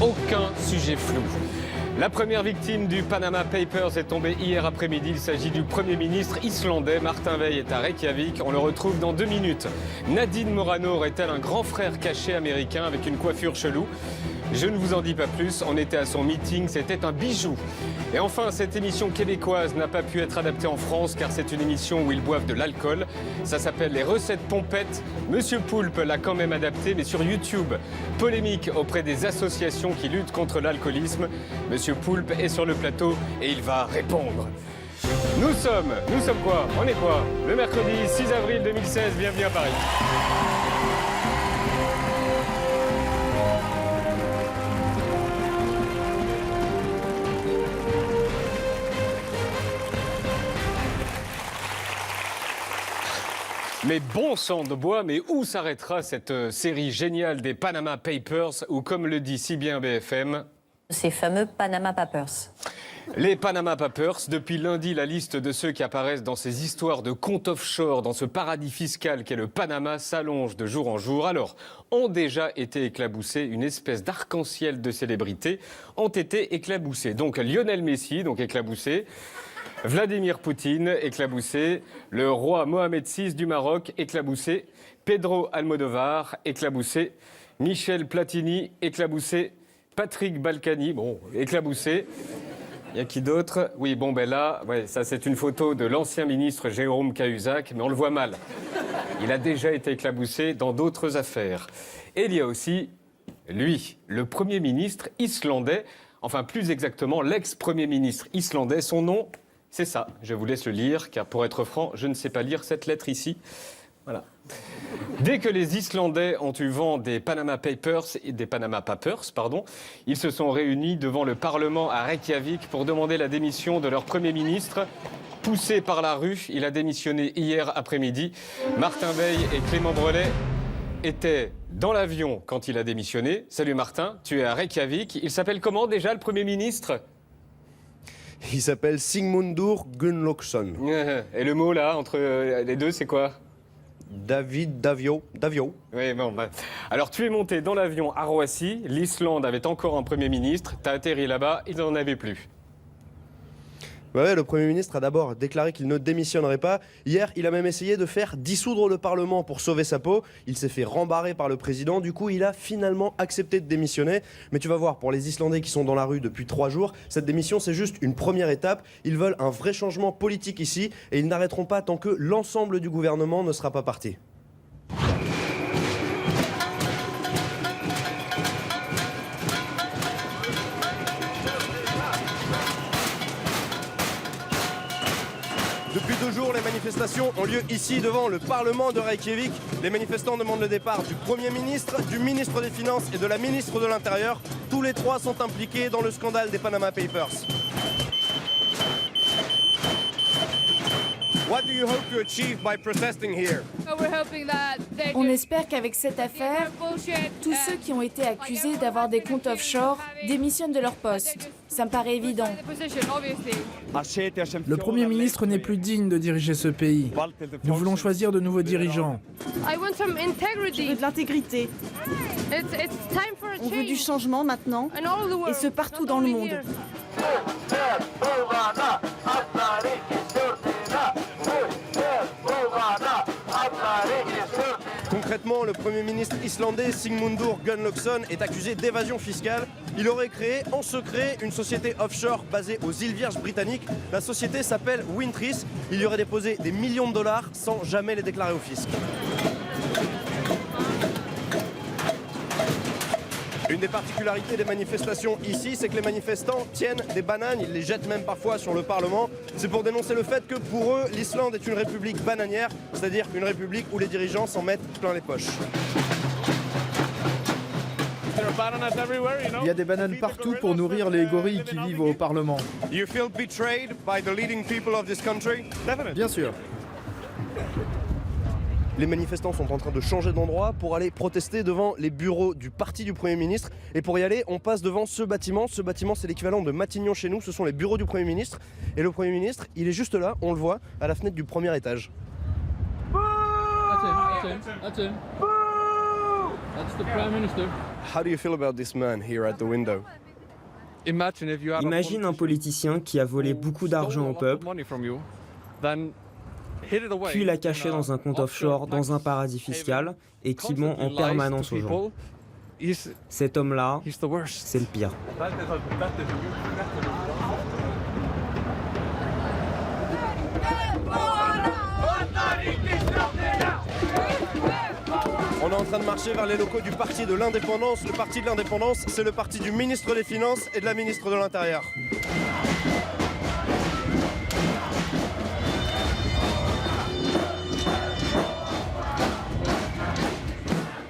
Aucun sujet flou. La première victime du Panama Papers est tombée hier après-midi. Il s'agit du Premier ministre islandais. Martin Wey est à Reykjavik. On le retrouve dans 2 minutes. Nadine Morano aurait-elle un grand frère caché américain avec une coiffure chelou ? Je ne vous en dis pas plus. On était à son meeting. C'était un bijou. Et enfin, cette émission québécoise n'a pas pu être adaptée en France car c'est une émission où ils boivent de l'alcool. Ça s'appelle Les Recettes Pompettes. Monsieur Poulpe l'a quand même adapté, mais sur YouTube. Polémique auprès des associations qui luttent contre l'alcoolisme. Monsieur Poulpe est sur le plateau et il va répondre. Nous sommes quoi ? On est quoi ? Le mercredi 6 avril 2016, bienvenue à Paris. Mais bon sang de bois, mais où s'arrêtera cette série géniale des Panama Papers, ou comme le dit si bien BFM... Ces fameux Panama Papers. Les Panama Papers, depuis lundi, la liste de ceux qui apparaissent dans ces histoires de comptes offshore, dans ce paradis fiscal qu'est le Panama, s'allonge de jour en jour. Alors, ont déjà été éclaboussés, une espèce d'arc-en-ciel de célébrités ont été éclaboussés. Donc Lionel Messi, donc éclaboussé. Vladimir Poutine, éclaboussé. Le roi Mohamed VI du Maroc, éclaboussé. Pedro Almodovar, éclaboussé. Michel Platini, éclaboussé. Patrick Balkany, bon, éclaboussé. Il y a qui d'autre ? Oui, bon, ben là, ouais, ça c'est une photo de l'ancien ministre Jérôme Cahuzac, mais on le voit mal. Il a déjà été éclaboussé dans d'autres affaires. Et il y a aussi, lui, le Premier ministre islandais, enfin plus exactement l'ex-Premier ministre islandais. Son nom, c'est ça. Je vous laisse le lire, car pour être franc, je ne sais pas lire cette lettre ici. Voilà. Dès que les Islandais ont eu vent des Panama Papers, ils se sont réunis devant le Parlement à Reykjavik pour demander la démission de leur Premier ministre. Poussé par la rue, il a démissionné hier après-midi. Martin Wey et Clément Brelet étaient dans l'avion quand il a démissionné. Salut Martin, tu es à Reykjavik. Il s'appelle comment déjà le Premier ministre ? Il s'appelle Sigmundur Gunnlaugsson. Et le mot là, entre les deux, c'est quoi ? Davio. Oui, bon, bah. Alors, tu es monté dans l'avion à Roissy. L'Islande avait encore un Premier ministre. Tu as atterri là-bas, ils n'en avaient plus. Ouais, le Premier ministre a d'abord déclaré qu'il ne démissionnerait pas. Hier, il a même essayé de faire dissoudre le Parlement pour sauver sa peau. Il s'est fait rembarrer par le président. Du coup, il a finalement accepté de démissionner. Mais tu vas voir, pour les Islandais qui sont dans la rue depuis 3 jours, cette démission, c'est juste une première étape. Ils veulent un vrai changement politique ici et ils n'arrêteront pas tant que l'ensemble du gouvernement ne sera pas parti. Depuis 2 jours, les manifestations ont lieu ici devant le Parlement de Reykjavik. Les manifestants demandent le départ du Premier ministre, du ministre des Finances et de la ministre de l'Intérieur. Tous les 3 sont impliqués dans le scandale des Panama Papers. What do you hope to achieve by protesting here? On espère qu'avec cette affaire, tous ceux qui ont été accusés d'avoir des comptes offshore démissionnent de leur poste. Ça me paraît évident. Le Premier ministre n'est plus digne de diriger ce pays. Nous voulons choisir de nouveaux dirigeants. Je veux de l'intégrité. On veut du changement maintenant, et ce partout dans le monde. Concrètement, le Premier ministre islandais Sigmundur Gunnlaugsson est accusé d'évasion fiscale. Il aurait créé en secret une société offshore basée aux îles Vierges britanniques. La société s'appelle Wintris. Il y aurait déposé des millions de dollars sans jamais les déclarer au fisc. Une des particularités des manifestations ici, c'est que les manifestants tiennent des bananes, ils les jettent même parfois sur le Parlement. C'est pour dénoncer le fait que pour eux, l'Islande est une république bananière, c'est-à-dire une république où les dirigeants s'en mettent plein les poches. Il y a des bananes partout pour nourrir les gorilles qui vivent au Parlement. You feel betrayed by the leading people of this country? Bien sûr. Les manifestants sont en train de changer d'endroit pour aller protester devant les bureaux du parti du Premier ministre. Et pour y aller, on passe devant ce bâtiment. Ce bâtiment, c'est l'équivalent de Matignon chez nous. Ce sont les bureaux du Premier ministre. Et le Premier ministre, il est juste là, on le voit, à la fenêtre du premier étage. How do you feel about this man here at the window? Imagine un politicien qui a volé beaucoup d'argent au peuple, puis l'a caché dans un compte offshore, dans un paradis fiscal, et qui ment en permanence aux gens. Cet homme-là, c'est le pire. On est en train de marcher vers les locaux du Parti de l'Indépendance. Le Parti de l'Indépendance, c'est le parti du ministre des Finances et de la ministre de l'Intérieur.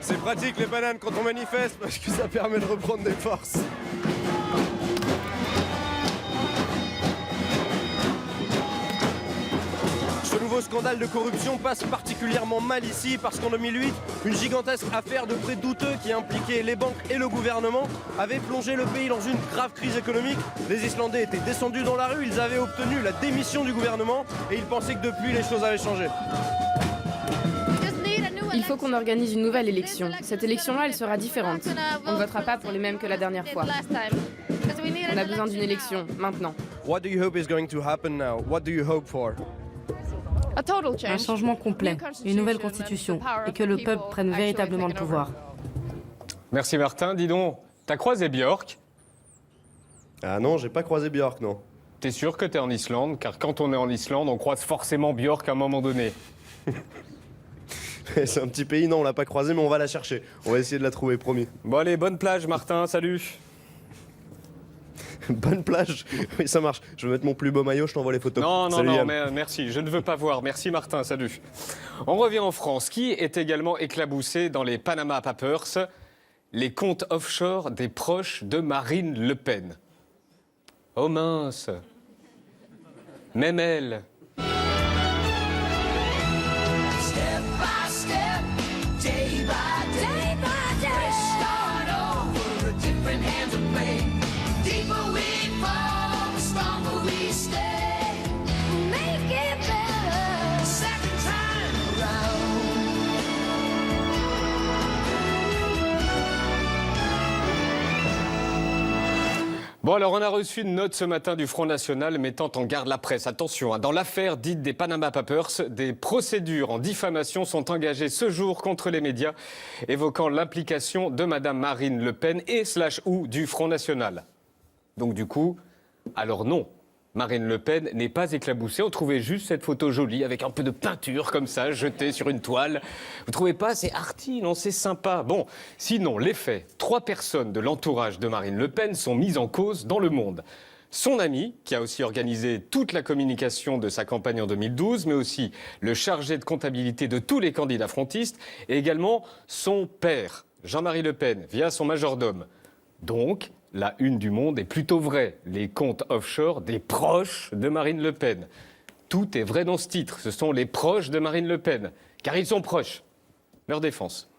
C'est pratique les bananes quand on manifeste parce que ça permet de reprendre des forces. Ce nouveau scandale de corruption passe particulièrement mal ici parce qu'en 2008, une gigantesque affaire de prêts douteux qui impliquait les banques et le gouvernement avait plongé le pays dans une grave crise économique. Les Islandais étaient descendus dans la rue, ils avaient obtenu la démission du gouvernement et ils pensaient que depuis les choses avaient changé. Il faut qu'on organise une nouvelle élection. Cette élection-là, elle sera différente. On ne votera pas pour les mêmes que la dernière fois. On a besoin d'une élection, maintenant. What do you hope is going to happen now? What do you hope for? Un changement complet, une nouvelle constitution, et que le peuple prenne véritablement le pouvoir. Merci Martin. Dis donc, t'as croisé Björk? Ah non, j'ai pas croisé Björk, non. T'es sûr que t'es en Islande? Car quand on est en Islande, on croise forcément Björk à un moment donné. C'est un petit pays, non, on l'a pas croisé, mais on va la chercher. On va essayer de la trouver, promis. Bon allez, bonne plage Martin, salut. Bonne plage. Oui, ça marche. Je vais mettre mon plus beau maillot, je t'envoie les photos. Non, Salut, Yann. mais merci, je ne veux pas voir. Merci Martin, salut. On revient en France. Qui est également éclaboussé dans les Panama Papers? Les comptes offshore des proches de Marine Le Pen. Oh mince. Même elle. Bon alors on a reçu une note ce matin du Front National mettant en garde la presse. Attention, dans l'affaire dite des Panama Papers, des procédures en diffamation sont engagées ce jour contre les médias, évoquant l'implication de Madame Marine Le Pen et /ou du Front National. Donc du coup, alors non, Marine Le Pen n'est pas éclaboussée. On trouvait juste cette photo jolie avec un peu de peinture comme ça, jetée sur une toile. Vous trouvez pas? C'est arty, non? C'est sympa. Bon, sinon, les faits. 3 personnes de l'entourage de Marine Le Pen sont mises en cause dans le monde. Son ami, qui a aussi organisé toute la communication de sa campagne en 2012, mais aussi le chargé de comptabilité de tous les candidats frontistes, et également son père, Jean-Marie Le Pen, via son majordome. Donc, la une du Monde est plutôt vraie. Les comptes offshore des proches de Marine Le Pen. Tout est vrai dans ce titre. Ce sont les proches de Marine Le Pen. Car ils sont proches. Leur défense.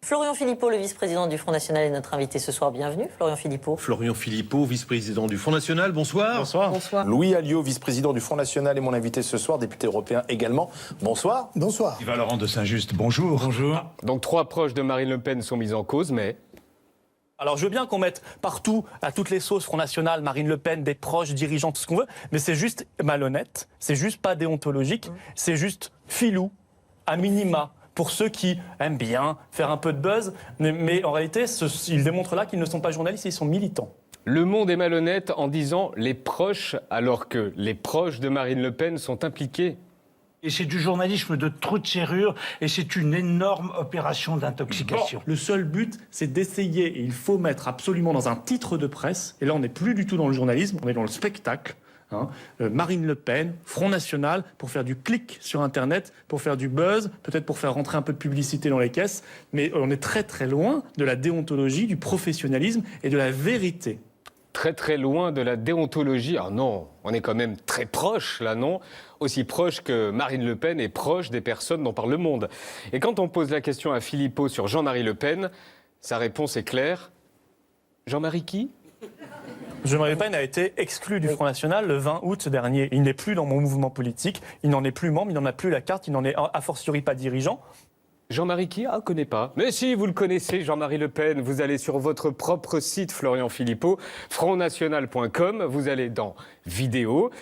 Florian Philippot, le vice-président du Front National, est notre invité ce soir. Bienvenue, Florian Philippot. Florian Philippot, vice-président du Front National. Bonsoir. Bonsoir. Bonsoir. Louis Alliot, vice-président du Front National, est mon invité ce soir, député européen également. Bonsoir. Bonsoir. Yves Laurent de Saint-Just, bonjour. Bonjour. Donc 3 proches de Marine Le Pen sont mis en cause, mais... Alors je veux bien qu'on mette partout, à toutes les sauces, Front National, Marine Le Pen, des proches, dirigeants, tout ce qu'on veut, mais c'est juste malhonnête, c'est juste pas déontologique, c'est juste filou, à minima, pour ceux qui aiment bien faire un peu de buzz, mais en réalité, ils démontrent là qu'ils ne sont pas journalistes, ils sont militants. Le Monde est malhonnête en disant les proches, alors que les proches de Marine Le Pen sont impliqués. Et c'est du journalisme de trou de serrure et c'est une énorme opération d'intoxication. Bon, le seul but, c'est d'essayer, et il faut mettre absolument dans un titre de presse, et là on n'est plus du tout dans le journalisme, on est dans le spectacle, Marine Le Pen, Front National, pour faire du clic sur Internet, pour faire du buzz, peut-être pour faire rentrer un peu de publicité dans les caisses, mais on est très très loin de la déontologie, du professionnalisme et de la vérité. Très très loin de la déontologie. Ah non, on est quand même très proche là, non? Aussi proche que Marine Le Pen est proche des personnes dont parle le Monde. Et quand on pose la question à Philippot sur Jean-Marie Le Pen, sa réponse est claire. Jean-Marie qui? Jean-Marie Le Pen a été exclu du Front National le 20 août dernier. Il n'est plus dans mon mouvement politique, il n'en est plus membre, il n'en a plus la carte, il n'en est a fortiori pas dirigeant. Jean-Marie qui? Ah, connaît pas. Mais si, vous le connaissez, Jean-Marie Le Pen. Vous allez sur votre propre site, Florian Philippot, frontnational.com. Vous allez dans Vidéos,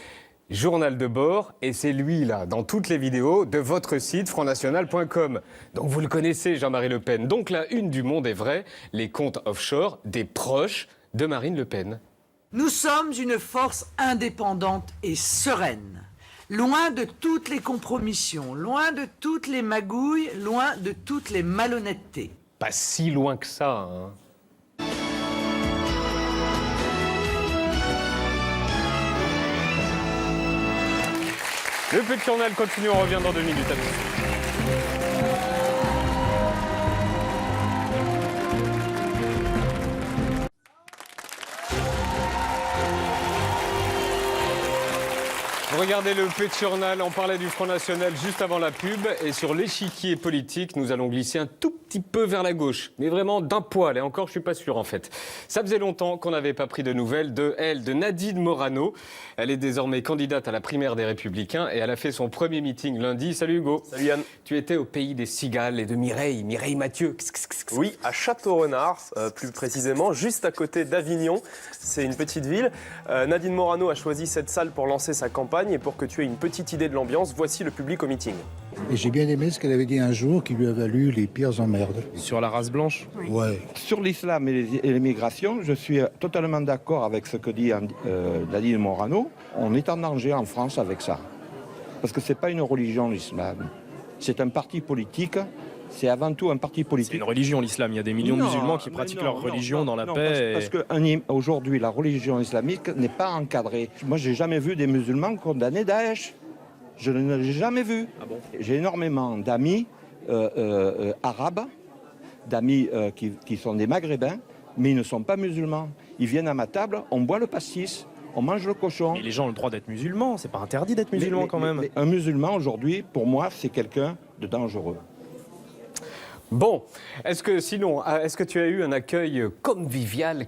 Journal de bord, et c'est lui, là, dans toutes les vidéos de votre site, frontnational.com. Donc vous le connaissez, Jean-Marie Le Pen. Donc la une du Monde est vraie, les comptes offshore des proches de Marine Le Pen. Nous sommes une force indépendante et sereine. Loin de toutes les compromissions, loin de toutes les magouilles, loin de toutes les malhonnêtetés. Pas si loin que ça, hein. Le Petit Journal continue, on revient dans 2 minutes. À tout de suite. Regardez le Petit Journal, on parlait du Front National juste avant la pub et sur l'échiquier politique, nous allons glisser un tout petit peu vers la gauche, mais vraiment d'un poil, et encore je suis pas sûr en fait. Ça faisait longtemps qu'on n'avait pas pris de nouvelles de elle, de Nadine Morano. Elle est désormais candidate à la primaire des Républicains et elle a fait son premier meeting lundi. Salut Hugo. Salut Yann. Tu étais au pays des cigales et de Mireille Mathieu. Oui, à Château-Renard, plus précisément, juste à côté d'Avignon. C'est une petite ville. Nadine Morano a choisi cette salle pour lancer sa campagne et pour que tu aies une petite idée de l'ambiance, voici le public au meeting. Et j'ai bien aimé ce qu'elle avait dit un jour qui lui a valu les pires emmerdes. Sur la race blanche? Ouais. Sur l'islam et l'immigration, je suis totalement d'accord avec ce que dit Nadine Morano. On est en danger en France avec ça. Parce que ce n'est pas une religion, l'islam. C'est un parti politique. C'est avant tout un parti politique. C'est une religion, l'islam. Il y a des millions de musulmans qui pratiquent leur religion dans la paix. Parce qu'aujourd'hui, la religion islamique n'est pas encadrée. Moi, j'ai jamais vu des musulmans condamner Daesh. Je ne l'ai jamais vu. Ah bon? J'ai énormément d'amis arabes, d'amis qui sont des maghrébins, mais ils ne sont pas musulmans. Ils viennent à ma table, on boit le pastis, on mange le cochon. Mais les gens ont le droit d'être musulmans, c'est pas interdit d'être musulman quand même. Mais un musulman aujourd'hui, pour moi, c'est quelqu'un de dangereux. Bon, est-ce que tu as eu un accueil convivial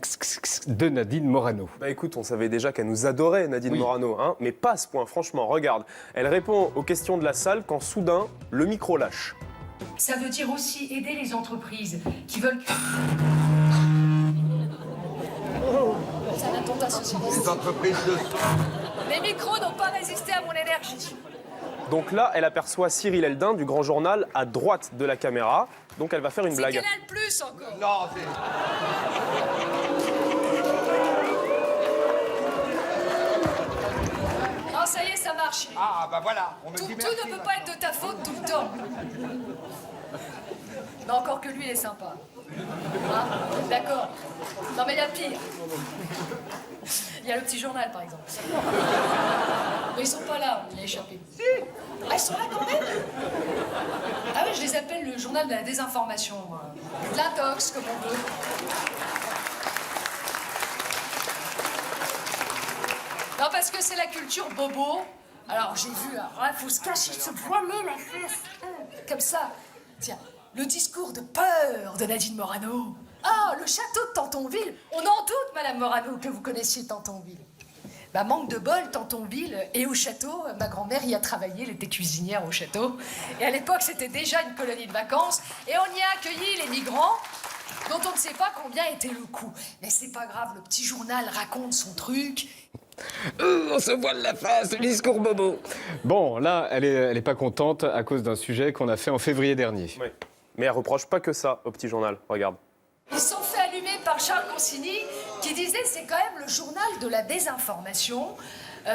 de Nadine Morano? Bah écoute, on savait déjà qu'elle nous adorait, Nadine Morano, hein, mais pas à ce point, franchement, regarde. Elle répond aux questions de la salle quand soudain, le micro lâche. Ça veut dire aussi aider les entreprises qui veulent... C'est un attentat socialiste. Les entreprises de... Les micros n'ont pas résisté à mon énergie. Donc là, elle aperçoit Cyril Eldin du Grand Journal à droite de la caméra. Donc elle va faire une blague. C'est qu'elle a le plus encore. Non, c'est... Oh, ça y est, ça marche. Ah, bah voilà. Tout ne peut pas être de ta faute tout le temps. Mais encore que lui, il est sympa. Hein? D'accord. Non, mais il y a pire. Il y a le Petit Journal, par exemple. Mais ils sont pas là, il a échappé. Si. Ah, ils sont là quand même. Ah oui, je les appelle le journal de la désinformation. De l'intox, comme on veut. Non, parce que c'est la culture bobo. Alors, j'ai vu, il faut se cacher, se voiler la fesse. Comme ça. Tiens, le discours de peur de Nadine Morano. Ah, le château de Tantonville. On en doute, Madame Morano, que vous connaissiez Tantonville. Bah, manque de bol, Tantonville et au château. Ma grand-mère y a travaillé, elle était cuisinière au château. Et à l'époque, c'était déjà une colonie de vacances. Et on y a accueilli les migrants, dont on ne sait pas combien était le coût. Mais c'est pas grave, le Petit Journal raconte son truc. On se voile la face, le discours bobo. Bon, là, elle est pas contente à cause d'un sujet qu'on a fait en février dernier. Oui. Mais elle reproche pas que ça au Petit Journal, regarde. Ils se sont fait allumer par Charles Consigny qui disait c'est quand même le journal de la désinformation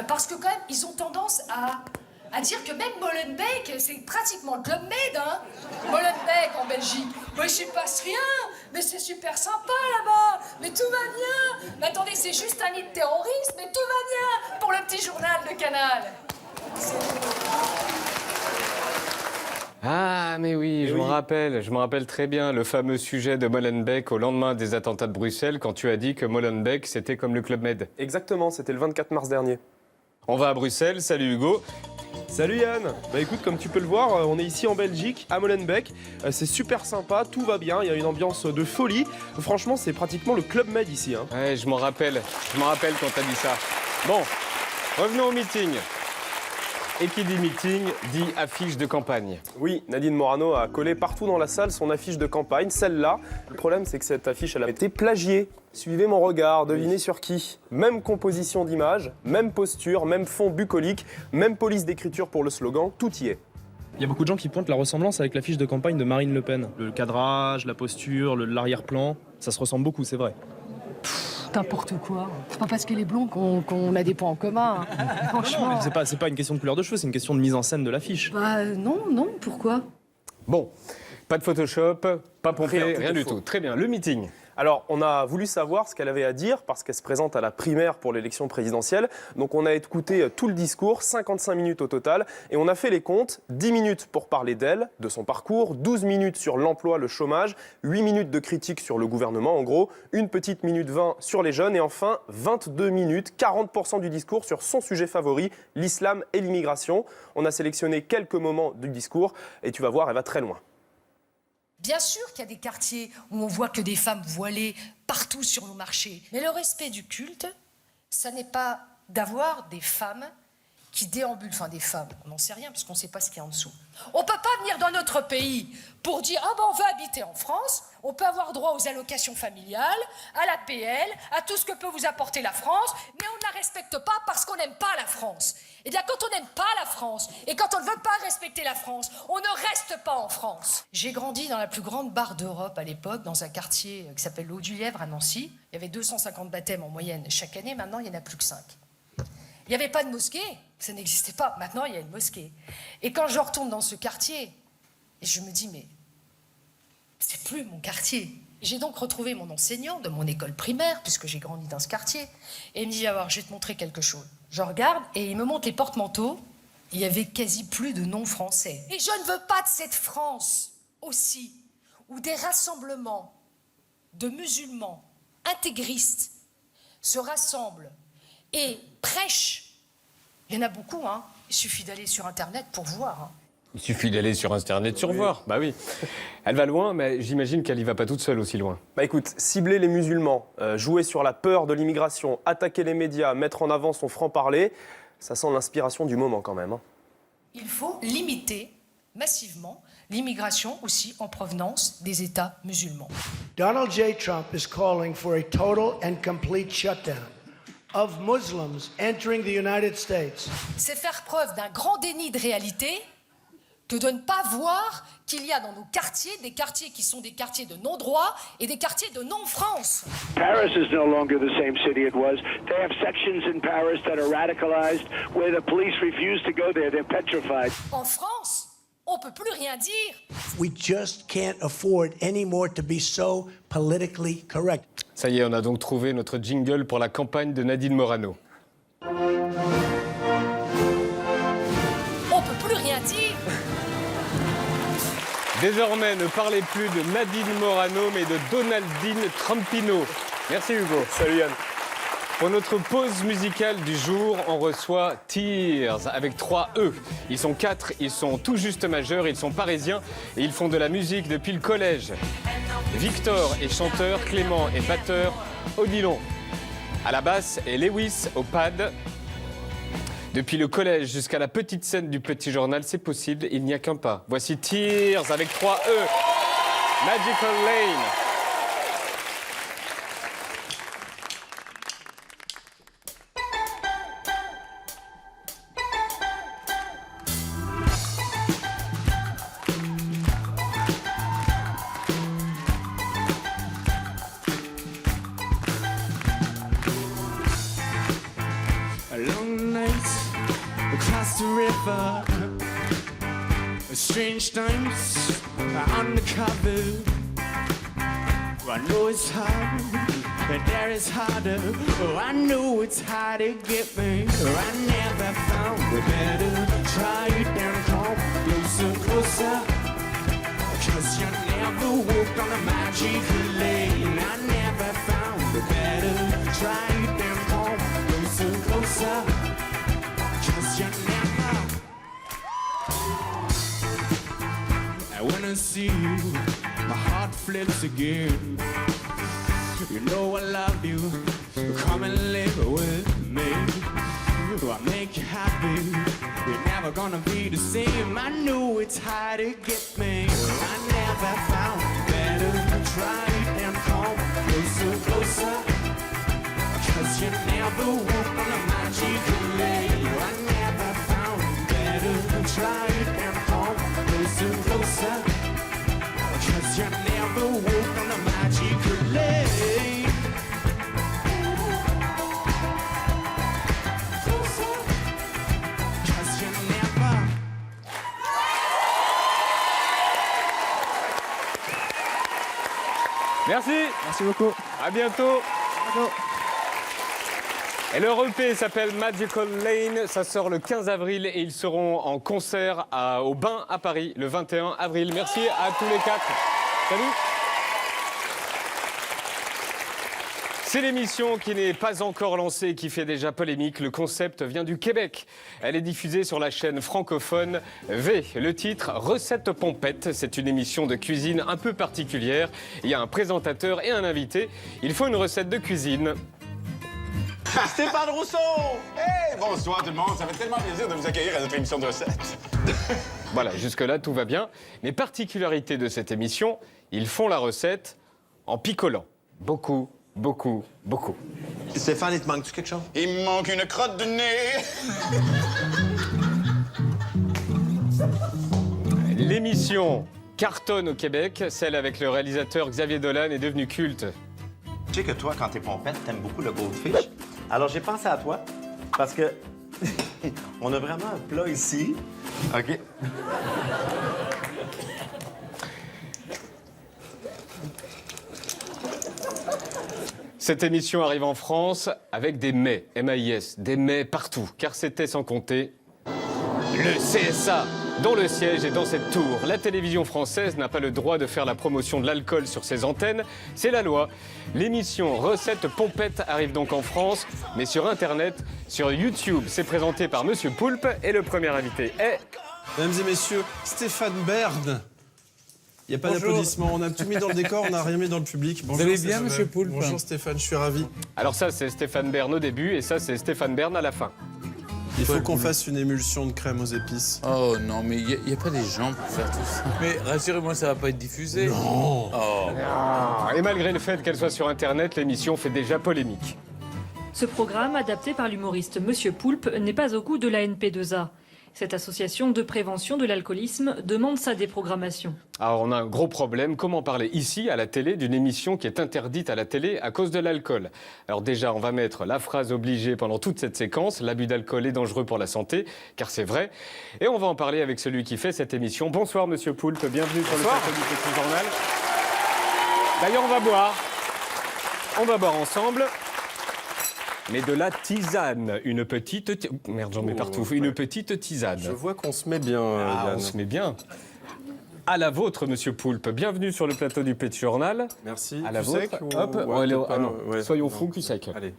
parce que quand même ils ont tendance à dire que même Molenbeek c'est pratiquement le Club Med, hein. Molenbeek en Belgique. Mais il ne passe rien, mais c'est super sympa là-bas, mais tout va bien. Mais attendez, c'est juste un nid de terrorisme, mais tout va bien pour le Petit Journal de Canal. Ah, mais oui, je me rappelle très bien le fameux sujet de Molenbeek au lendemain des attentats de Bruxelles, quand tu as dit que Molenbeek, c'était comme le Club Med. Exactement, c'était le 24 mars dernier. On va à Bruxelles, salut Hugo. Salut Yann. Bah écoute, comme tu peux le voir, on est ici en Belgique, à Molenbeek. C'est super sympa, tout va bien, il y a une ambiance de folie. Franchement, c'est pratiquement le Club Med ici. Hein. Ouais, je m'en rappelle quand t'as dit ça. Bon, revenons au meeting. Et qui dit meeting, dit affiche de campagne. Oui, Nadine Morano a collé partout dans la salle son affiche de campagne, celle-là. Le problème, c'est que cette affiche, elle a été plagiée. Suivez mon regard, devinez sur qui. Même composition d'image, même posture, même fond bucolique, même police d'écriture pour le slogan, tout y est. Il y a beaucoup de gens qui pointent la ressemblance avec l'affiche de campagne de Marine Le Pen. Le cadrage, la posture, l'arrière-plan, ça se ressemble beaucoup, c'est vrai. N'importe quoi. C'est pas parce qu'elle est blonde qu'on a des points en commun. Hein. Franchement. C'est pas une question de couleur de cheveux, c'est une question de mise en scène de l'affiche. Bah non, pourquoi? Bon, pas de Photoshop, pas pompé, rien du faux. tout. Très bien, le meeting. Alors, on a voulu savoir ce qu'elle avait à dire parce qu'elle se présente à la primaire pour l'élection présidentielle. Donc, on a écouté tout le discours, 55 minutes au total, et on a fait les comptes. 10 minutes pour parler d'elle, de son parcours, 12 minutes sur l'emploi, le chômage, 8 minutes de critique sur le gouvernement, en gros, une petite minute 20 sur les jeunes, et enfin 22 minutes, 40% du discours sur son sujet favori, l'islam et l'immigration. On a sélectionné quelques moments du discours, et tu vas voir, elle va très loin. Bien sûr qu'il y a des quartiers où on voit que des femmes voilées partout sur nos marchés. Mais le respect du culte, ça n'est pas d'avoir des femmes qui déambulent. Enfin, des femmes, on n'en sait rien parce qu'on ne sait pas ce qu'il y a en dessous. On ne peut pas venir dans notre pays pour dire « Ah ben on veut habiter en France ». On peut avoir droit aux allocations familiales, à l'APL, à tout ce que peut vous apporter la France, mais on ne la respecte pas parce qu'on n'aime pas la France. Eh bien, quand on n'aime pas la France, et quand on ne veut pas respecter la France, on ne reste pas en France. J'ai grandi dans la plus grande barre d'Europe à l'époque, dans un quartier qui s'appelle l'Eau-du-Lièvre à Nancy. Il y avait 250 baptêmes en moyenne chaque année, maintenant il n'y en a plus que 5. Il n'y avait pas de mosquée, ça n'existait pas. Maintenant, il y a une mosquée. Et quand je retourne dans ce quartier, et je me dis, mais c'est plus mon quartier. J'ai donc retrouvé mon enseignant de mon école primaire, puisque j'ai grandi dans ce quartier, et il me dit, alors, je vais te montrer quelque chose. Je regarde, et il me montre les porte-manteaux. Il y avait quasi plus de noms français. Et je ne veux pas de cette France aussi, où des rassemblements de musulmans intégristes se rassemblent et prêchent. Il y en a beaucoup, hein. Il suffit d'aller sur Internet pour voir. Hein. Il suffit d'aller sur Internet sur voir. Bah oui. Elle va loin, mais j'imagine qu'elle n'y va pas toute seule aussi loin. Bah écoute, cibler les musulmans, jouer sur la peur de l'immigration, attaquer les médias, mettre en avant son franc-parler, ça sent l'inspiration du moment quand même. Hein. Il faut limiter massivement l'immigration aussi en provenance des États musulmans. Donald J. Trump is calling for a total and complete shutdown of Muslims entering the United States. C'est faire preuve d'un grand déni de réalité que de ne pas voir qu'il y a dans nos quartiers des quartiers qui sont des quartiers de non-droit et des quartiers de non-France. Paris is no longer the same city it was. They have sections in Paris that are radicalized where the police refuse to go there. They're petrified. En France, on peut plus rien dire. We just can't afford anymore to be so politically correct. Ça y est, on a donc trouvé notre jingle pour la campagne de Nadine Morano. On peut plus rien dire. Désormais, ne parlez plus de Nadine Morano, mais de Donaldine Trampino. Merci Hugo. Salut Yann. Pour notre pause musicale du jour, on reçoit Tears avec 3 E. Ils sont 4, ils sont tout juste majeurs, ils sont parisiens et ils font de la musique depuis le collège. Victor est chanteur, Clément est batteur, Odilon à la basse et Lewis au pad. Depuis le collège jusqu'à la petite scène du Petit Journal, c'est possible, il n'y a qu'un pas. Voici Tears avec 3 E. Magical Lane. Strange times undercover. I know it's hard, but there is harder. Oh, I know it's hard to get me. I never found a better. Try it down, come closer, closer. Cause you never walked on a magical lane. I never found a better. Try it down, come closer, closer. Cause you never. When I see you, my heart flips again. You know I love you, come and live with me. I make you happy, you're never gonna be the same. I knew it's hard to get me. I never found better than try it and come closer, closer. Cause you never walk on a magical lane. I never found better than try it and come closer, closer. Cause you never walk on a magical lane. Cause you never. Merci. Merci beaucoup. À bientôt. Et leur EP s'appelle Magical Lane, ça sort le 15 avril et ils seront en concert au Bain à Paris le 21 avril. Merci à tous les quatre. Salut. C'est l'émission qui n'est pas encore lancée et qui fait déjà polémique. Le concept vient du Québec. Elle est diffusée sur la chaîne francophone V. Le titre, Recette Pompette. C'est une émission de cuisine un peu particulière. Il y a un présentateur et un invité. Il faut une recette de cuisine. Stéphane Rousseau! Hey! Bonsoir tout le monde, ça fait tellement plaisir de vous accueillir à notre émission de recettes. Voilà, jusque-là, tout va bien. Mais particularité de cette émission, ils font la recette en picolant. Beaucoup, beaucoup, beaucoup. Stéphane, il te manque-tu quelque chose? Il me manque une crotte de nez! L'émission cartonne au Québec. Celle avec le réalisateur Xavier Dolan est devenue culte. Tu sais que toi, quand t'es pompette, t'aimes beaucoup le goldfish. Alors, j'ai pensé à toi, parce que on a vraiment un plat ici. OK. Cette émission arrive en France avec des mets, M-A-I-S, des mets partout, car c'était sans compter le CSA, dont le siège est dans cette tour. La télévision française n'a pas le droit de faire la promotion de l'alcool sur ses antennes, c'est la loi. L'émission Recette Pompette arrive donc en France, mais sur Internet, sur YouTube. C'est présenté par Monsieur Poulpe et le premier invité est... Mesdames et messieurs, Stéphane Bern. Il n'y a pas Bonjour. d'applaudissements, on a tout mis dans le décor, on n'a rien mis dans le public. Bonjour, allez bien, Stéphane. monsieur Poulpe? Bonjour Stéphane, je suis ravi. Alors ça, c'est Stéphane Bern au début, et ça, c'est Stéphane Bern à la fin. Il faut qu'on fasse une émulsion de crème aux épices. Oh non, mais il n'y a pas des gens pour faire tout ça. Mais rassurez-moi, ça va pas être diffusé. Non. Oh. Et malgré le fait qu'elle soit sur Internet, l'émission fait déjà polémique. Ce programme, adapté par l'humoriste Monsieur Poulpe, n'est pas au goût de la NP2A. Cette association de prévention de l'alcoolisme demande sa déprogrammation. Alors on a un gros problème, comment parler ici, à la télé, d'une émission qui est interdite à la télé à cause de l'alcool? Alors déjà, on va mettre la phrase obligée pendant toute cette séquence, l'abus d'alcool est dangereux pour la santé, car c'est vrai. Et on va en parler avec celui qui fait cette émission. Bonsoir Monsieur Poulpe, bienvenue sur le plateau du Petit Journal. D'ailleurs, on va boire ensemble. Mais de la tisane, une petite... Merde, j'en mets partout. Une petite tisane. Je vois qu'on se met bien, On se met bien. À la vôtre, Monsieur Poulpe. Bienvenue sur le plateau du Petit Journal. Merci. À la Cul vôtre. sec ou... Hop. Ouais, Non. ouais, Soyons non. fous, cul sec. Allez.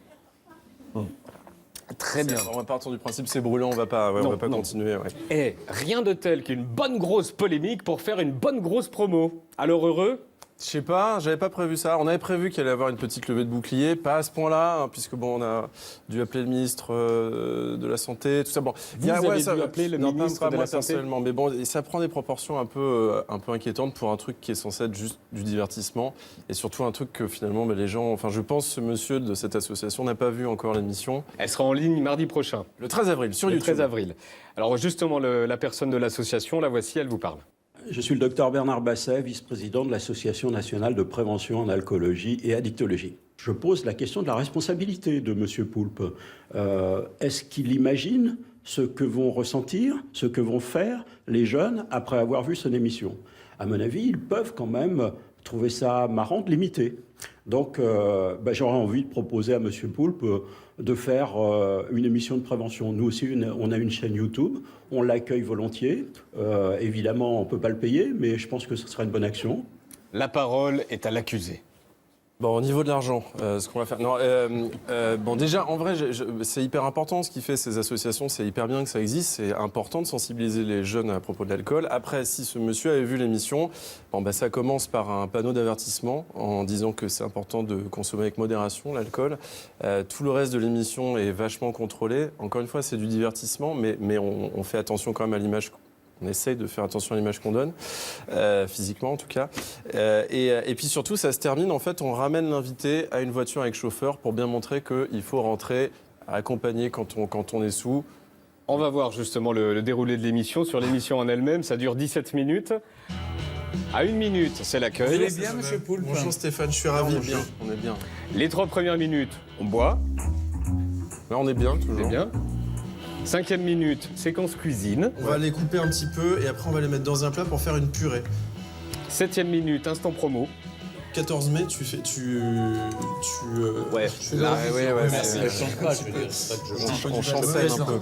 Très bien. On va partir du principe c'est brûlant, on va pas continuer. Ouais. Et rien de tel qu'une bonne grosse polémique pour faire une bonne grosse promo. Alors heureux? Je sais pas, j'avais pas prévu ça. On avait prévu qu'il allait y avoir une petite levée de bouclier, pas à ce point-là, hein, puisque bon, on a dû appeler le ministre de la Santé, tout ça. Bon, Vous avez dû appeler le ministre pas de moi la Santé personnellement, mais bon, et ça prend des proportions un peu inquiétantes pour un truc qui est censé être juste du divertissement, et surtout un truc que finalement, les gens, enfin, je pense, ce monsieur de cette association n'a pas vu encore l'émission. Elle sera en ligne mardi prochain. Le 13 avril, sur YouTube. Le 13 avril. Alors justement, la personne de l'association, la voici, elle vous parle. Je suis le docteur Bernard Basset, vice-président de l'Association nationale de prévention en alcoolologie et addictologie. Je pose la question de la responsabilité de M. Poulpe. Est-ce qu'il imagine ce que vont ressentir, ce que vont faire les jeunes après avoir vu son émission? À mon avis, ils peuvent quand même trouver ça marrant de l'imiter. Donc, j'aurais envie de proposer à M. Poulpe de faire une émission de prévention. Nous aussi, on a une chaîne YouTube, on l'accueille volontiers. Évidemment, on ne peut pas le payer, mais je pense que ce serait une bonne action. La parole est à l'accusé. Bon, au niveau de l'argent, ce qu'on va faire. Non, bon, déjà, en vrai, c'est hyper important ce qui fait ces associations. C'est hyper bien que ça existe. C'est important de sensibiliser les jeunes à propos de l'alcool. Après, si ce monsieur avait vu l'émission, bon, bah, ça commence par un panneau d'avertissement en disant que c'est important de consommer avec modération l'alcool. Tout le reste de l'émission est vachement contrôlé. Encore une fois, c'est du divertissement, mais on fait attention quand même à l'image. On essaye de faire attention à l'image qu'on donne, physiquement en tout cas. Et puis surtout, ça se termine, en fait, on ramène l'invité à une voiture avec chauffeur pour bien montrer qu'il faut rentrer accompagné quand on est sous. On va voir justement le déroulé de l'émission. Sur l'émission en elle-même, ça dure 17 minutes. À 1 minute, c'est l'accueil. Vous allez bien, monsieur Poulpe? Bonjour Stéphane, je suis ravi. On est bien. Les 3 premières minutes, on boit. Là, on est bien, toujours. On est bien. 5e minute, séquence cuisine. On va les couper un petit peu et après on va les mettre dans un plat pour faire une purée. 7e minute, instant promo. 14 mai, tu fais... Ouais. Merci. Je change pas, je veux dire. C'est pas que je change. On chancelle un peu.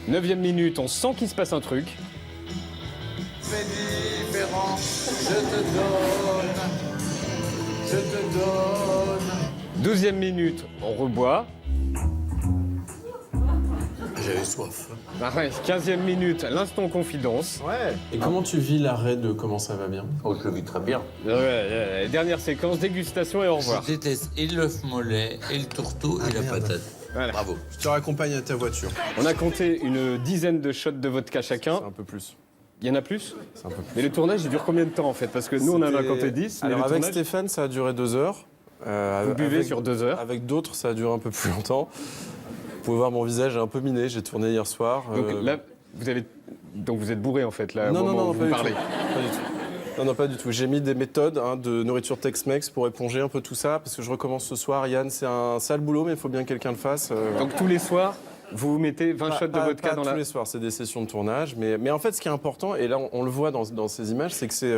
9e minute, on sent qu'il se passe un truc. C'est différent, je te donne. 12e minute, on reboit. J'avais soif. 15e minute, l'instant confidence. Ouais. Et comment tu vis l'arrêt de Comment ça va bien? Oh, je le vis très bien. Dernière séquence, dégustation et au revoir. Je déteste et l'œuf mollet, et le tourteau, et la patate. Voilà. Bravo. Je te raccompagne à ta voiture. On a compté une dizaine de shots de vodka chacun. C'est un peu plus. Il y en a plus? C'est un peu plus. Mais le tournage, il dure combien de temps en fait? Parce que nous, on en a compté 10. Alors mais le avec tournage... Stéphane, ça a duré 2 heures. Vous buvez sur 2 heures. Avec d'autres, ça a duré un peu plus longtemps. Vous pouvez voir mon visage est un peu miné, j'ai tourné hier soir. Donc là, vous êtes bourré en fait, là, non, au moment où vous pas parlez. Du tout. Non, pas du tout. J'ai mis des méthodes de nourriture Tex-Mex pour éponger un peu tout ça, parce que je recommence ce soir. Yann, c'est un sale boulot, mais il faut bien que quelqu'un le fasse. Donc tous les soirs, vous mettez 20 shots de vodka dans la... tous les soirs, c'est des sessions de tournage. Mais en fait, ce qui est important, et là on le voit dans ces images, c'est que c'est...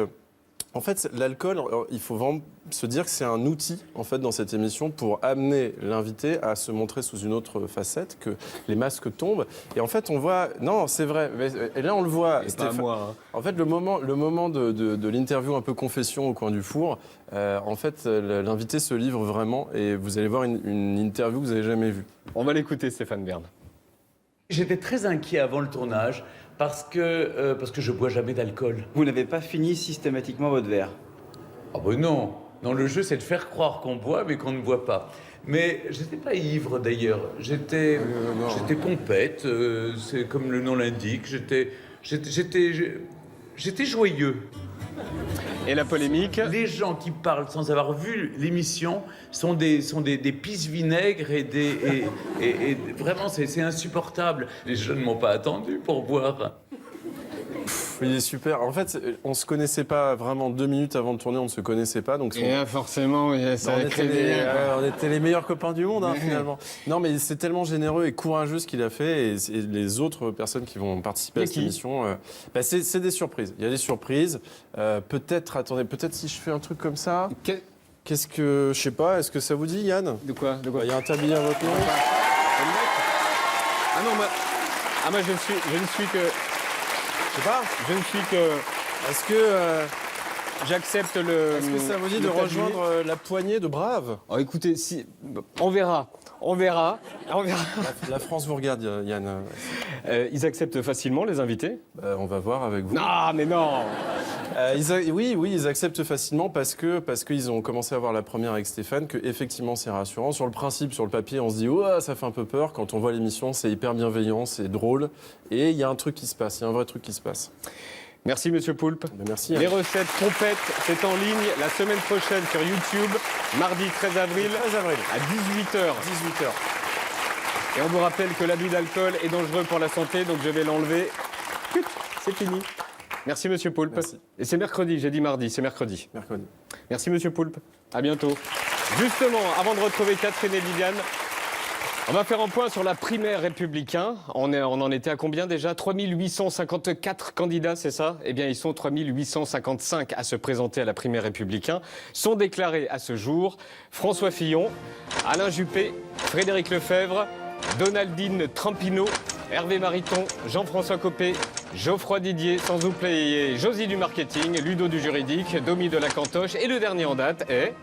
En fait, l'alcool, il faut vraiment se dire que c'est un outil en fait dans cette émission pour amener l'invité à se montrer sous une autre facette, que les masques tombent. Et en fait, on voit, non, c'est vrai. Et là, on le voit. Pas moi. Hein. En fait, le moment de l'interview un peu confession au coin du four, en fait, l'invité se livre vraiment, et vous allez voir une interview que vous n'avez jamais vue. On va l'écouter, Stéphane Bern. J'étais très inquiet avant le tournage parce que je bois jamais d'alcool. Vous n'avez pas fini systématiquement votre verre? Ah ben non. Non, le jeu, c'est de faire croire qu'on boit, mais qu'on ne boit pas. Mais j'étais pas ivre d'ailleurs. J'étais pompette, c'est comme le nom l'indique. J'étais joyeux. Et la polémique? Les gens qui parlent sans avoir vu l'émission sont des pisse-vinaigres et vraiment, c'est insupportable. Les jeunes ne m'ont pas attendu pour boire. Il est super. En fait, on se connaissait pas vraiment 2 minutes avant de tourner, on ne se connaissait pas. Donc et forcément, ça a créé on était les meilleurs copains du monde, finalement. Non, mais c'est tellement généreux et courageux ce qu'il a fait. Et les autres personnes qui vont participer à cette émission, c'est des surprises. Il y a des surprises. Peut-être si je fais un truc comme ça. Qu'est-ce que... Je sais pas, est-ce que ça vous dit, Yann? De quoi? Il y a un tablier à votre nom. Ah non, moi je ne suis que... Je sais pas. Je ne suis que... Est-ce que... J'accepte le... Est-ce que ça vous dit de rejoindre la poignée de braves? Oh, écoutez, on verra. La France vous regarde, Yann. Ils acceptent facilement les invités? On va voir avec vous. Non, mais non. Oui, ils acceptent facilement parce qu'ils ont commencé à voir la première avec Stéphane, que effectivement c'est rassurant. Sur le principe, sur le papier, on se dit ça fait un peu peur. Quand on voit l'émission, c'est hyper bienveillant, c'est drôle, et il y a un truc qui se passe, il y a un vrai truc qui se passe. Merci Monsieur Poulpe. Merci. Les recettes pompettes, c'est en ligne la semaine prochaine sur YouTube, mardi 13 avril. À 18h. Et on vous rappelle que l'abus d'alcool est dangereux pour la santé, donc je vais l'enlever. C'est fini. Merci Monsieur Poulpe. Merci. Et c'est mercredi, j'ai dit mardi, c'est mercredi. Merci Monsieur Poulpe. À bientôt. Justement, avant de retrouver Catherine et Liliane, on va faire un point sur la primaire républicain. On en était à combien déjà? 3854 candidats, c'est ça? Eh bien, ils sont 3855 à se présenter à la primaire républicain. Sont déclarés à ce jour François Fillon, Alain Juppé, Frédéric Lefebvre, Donaldine Trampino, Hervé Mariton, Jean-François Copé, Geoffroy Didier, sans oublier Josie du marketing, Ludo du juridique, Domi de la cantoche. Et le dernier en date est...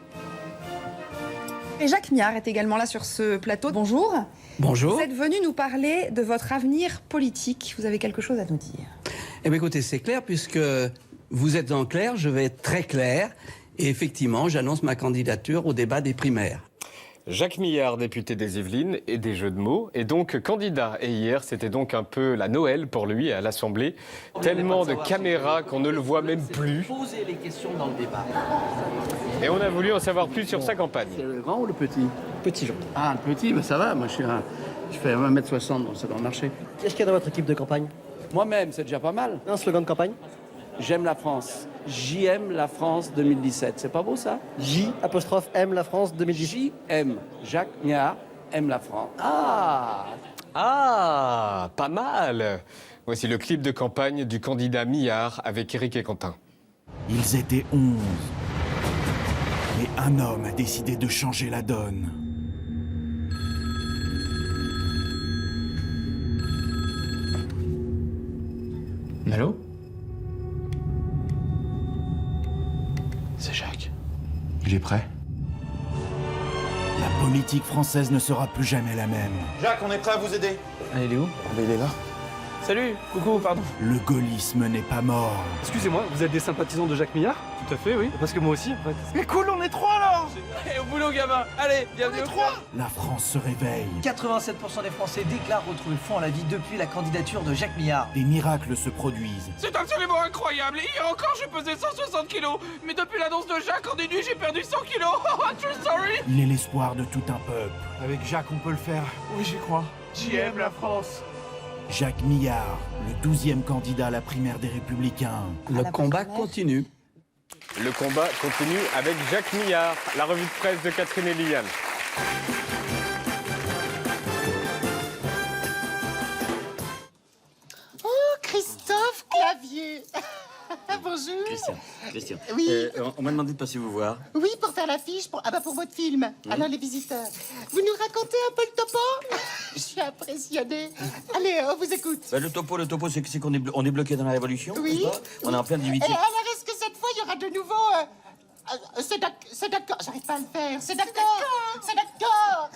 Et Jacques Miard est également là sur ce plateau. Bonjour. Bonjour. Vous êtes venu nous parler de votre avenir politique. Vous avez quelque chose à nous dire? Eh bien écoutez, c'est clair puisque vous êtes en clair, je vais être très clair. Et effectivement, j'annonce ma candidature au débat des primaires. Jacques Miard, député des Yvelines et des jeux de mots, est donc candidat. Et hier, c'était donc un peu la Noël pour lui à l'Assemblée. Tellement de caméras qu'on ne le voit même plus. Poser les questions dans le débat. Et on a voulu en savoir plus sur sa campagne. C'est le grand ou le petit? Petit, Jean. Ah, le petit, ben ça va. Moi, je fais 1m60, donc ça doit marcher. Qu'est-ce qu'il y a dans votre équipe de campagne? Moi-même, c'est déjà pas mal. Un slogan de campagne? J'aime la France. JM la France 2017. C'est pas beau, ça? J''aime la France 2017. JM. Jacques Miard aime la France. Ah, pas mal. Voici le clip de campagne du candidat Miard avec Éric et Quentin. Ils étaient 11. Mais un homme a décidé de changer la donne. Allô? C'est Jacques. Il est prêt. La politique française ne sera plus jamais la même. Jacques, on est prêt à vous aider. Il est où? Il est là. Salut, coucou, pardon. Le gaullisme n'est pas mort. Excusez-moi, vous êtes des sympathisants de Jacques Miard? Tout à fait, oui. Parce que moi aussi, en fait. Mais cool, on est 3 alors! Et au boulot, gamin! Allez, bienvenue au club! La France se réveille. 87% des Français déclarent retrouver foi en la vie depuis la candidature de Jacques Miard. Des miracles se produisent. C'est absolument incroyable! Hier encore, je pesais 160 kilos! Mais depuis l'annonce de Jacques en nuit, j'ai perdu 100 kilos! True story! Il est l'espoir de tout un peuple. Avec Jacques, on peut le faire. Oui, j'y crois. JM la France. Jacques Miard, le 12e candidat à la primaire des Républicains. Le combat continue. Le combat continue avec Jacques Miard. La revue de presse de Catherine et Liliane. Oh, Christophe Clavier. Bonjour. Christian. Oui. On m'a demandé de passer vous voir. Oui, pour faire l'affiche, pour votre film. Alors, les visiteurs. Vous nous racontez un peu le topo? Je suis impressionnée. Allez, on vous écoute. Le topo, c'est qu'on est bloqué dans la Révolution. Oui. On est en plein 18e. Et alors, est-ce que cette fois, il y aura de nouveau... c'est d'accord, j'arrive pas à le faire. C'est d'accord. C'est d'accord.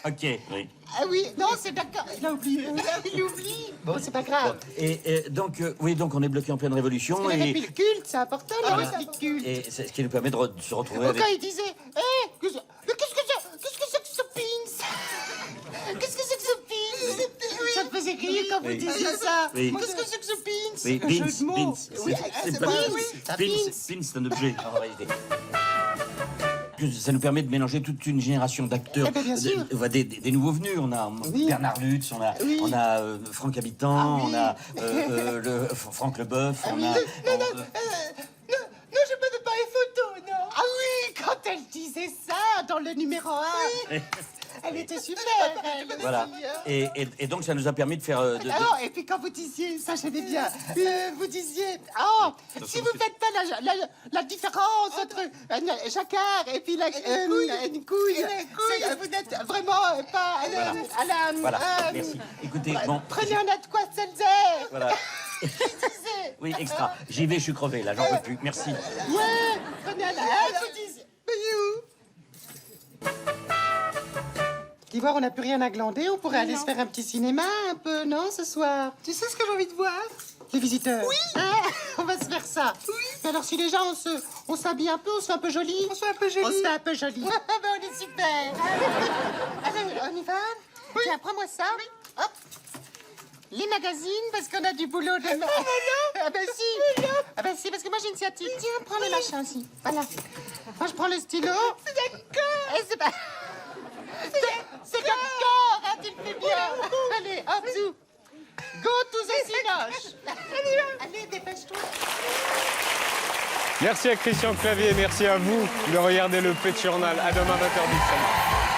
Ok, oui. Ah oui, non, c'est d'accord. Il a oublié. Il oublie. Bon, c'est pas grave. Et donc, donc on est bloqué en pleine Révolution. Parce que les républiques cultes, c'est important, les républiques cultes. Et c'est ce qui nous permet de se retrouver avec... Quand il disait, qu'est-ce que c'est que ce pins? Qu'est-ce que c'est que ce pins? Ça me faisait rire quand vous disiez ça. Oui. Qu'est-ce que c'est que ce pins? Oui, Un jeu de mots. Oui, c'est pins. Pins, c'est un objet, en réalité. Ça nous permet de mélanger toute une génération d'acteurs, des nouveaux venus. On a Bernard Lutz, on a Franck Habitant, on a Franck Leboeuf, on a... Non, je me pas les photos, non. Ah oui, quand elle disait ça dans le numéro 1. Elle était super, elle. Voilà. Et donc, ça nous a permis de faire... Et puis quand vous disiez, ça j'aimais bien, vous disiez, si vous faites pas la différence entre un jacquard et puis une couille, c'est que vous n'êtes vraiment pas à la... Voilà, merci. Écoutez, bon... Prenez un Alka-Seltzer. Voilà. Oui, extra. J'y vais, je suis crevé, là, j'en peux plus. Merci. Ouais, prenez un Alka-Seltzer. D'Ivoire, on n'a plus rien à glander, on pourrait aller se faire un petit cinéma un peu, non, ce soir? Tu sais ce que j'ai envie de voir? Les visiteurs. Oui. On va se faire ça. Oui. Mais alors si les gens, on s'habille un peu, on se fait un peu joli. On se fait un peu joli. On se fait un peu joli. Ben, on est super. Allez, on y va? Oui. Tiens, prends-moi ça. Oui. Hop. Les magazines, parce qu'on a du boulot demain. Ah ben si. Ah ben si, parce que moi j'ai une sciatique. Tiens, prends les machins aussi. Voilà. Moi je prends le stylo. C'est d'accord. Et c'est pas... C'est d'accord, hein, tu le fais bien. Allez, hop, zou. Go to the Cinoche. Allez, dépêche-toi. Merci à Christian Clavier, merci à vous de regarder le Petit Journal. À demain 20h10.